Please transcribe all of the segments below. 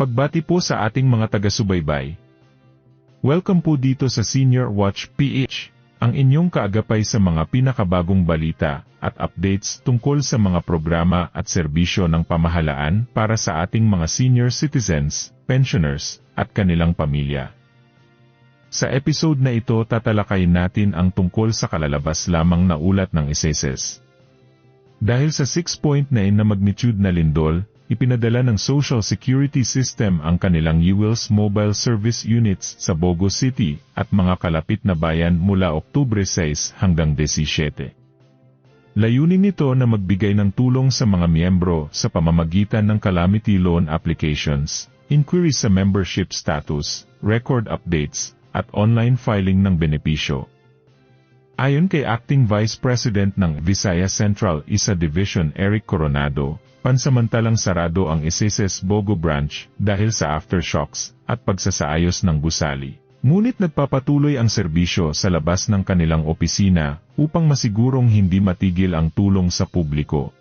Pagbati po sa ating mga taga-subaybay. Welcome po dito sa Senior Watch PH, ang inyong kaagapay sa mga pinakabagong balita at updates tungkol sa mga programa at serbisyo ng pamahalaan para sa ating mga senior citizens, pensioners, at kanilang pamilya. Sa episode na ito tatalakayin natin ang tungkol sa kalalabas lamang na ulat ng SSS. Dahil sa 6.9 na magnitude na lindol, ipinadala ng Social Security System ang kanilang UWILS Mobile Service Units sa Bogo City at mga kalapit na bayan mula Oktubre 6 hanggang 17. Layunin nito na magbigay ng tulong sa mga miyembro sa pamamagitan ng calamity loan applications, inquiries sa membership status, record updates, at online filing ng benepisyo. Ayon kay Acting Vice President ng Visayas Central Isa Division Eric Coronado, pansamantalang sarado ang SSS Bogo Branch dahil sa aftershocks at pagsasaayos ng gusali. Ngunit nagpapatuloy ang serbisyo sa labas ng kanilang opisina upang masigurong hindi matigil ang tulong sa publiko.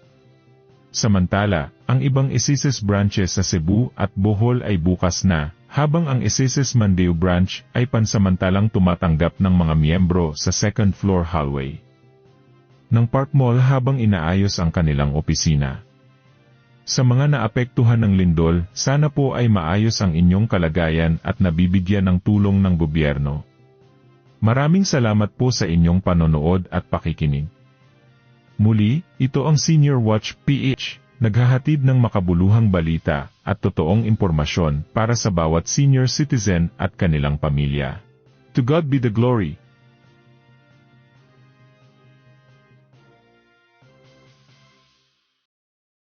Samantala, ang ibang SSS branches sa Cebu at Bohol ay bukas na, habang ang SSS Mandeo Branch ay pansamantalang tumatanggap ng mga miyembro sa second floor hallway ng Park Mall habang inaayos ang kanilang opisina. Sa mga naapektuhan ng lindol, sana po ay maayos ang inyong kalagayan at nabibigyan ng tulong ng gobyerno. Maraming salamat po sa inyong panonood at pakikinig. Muli, ito ang Senior Watch PH, naghahatid ng makabuluhang balita at totoong impormasyon para sa bawat senior citizen at kanilang pamilya. To God be the glory.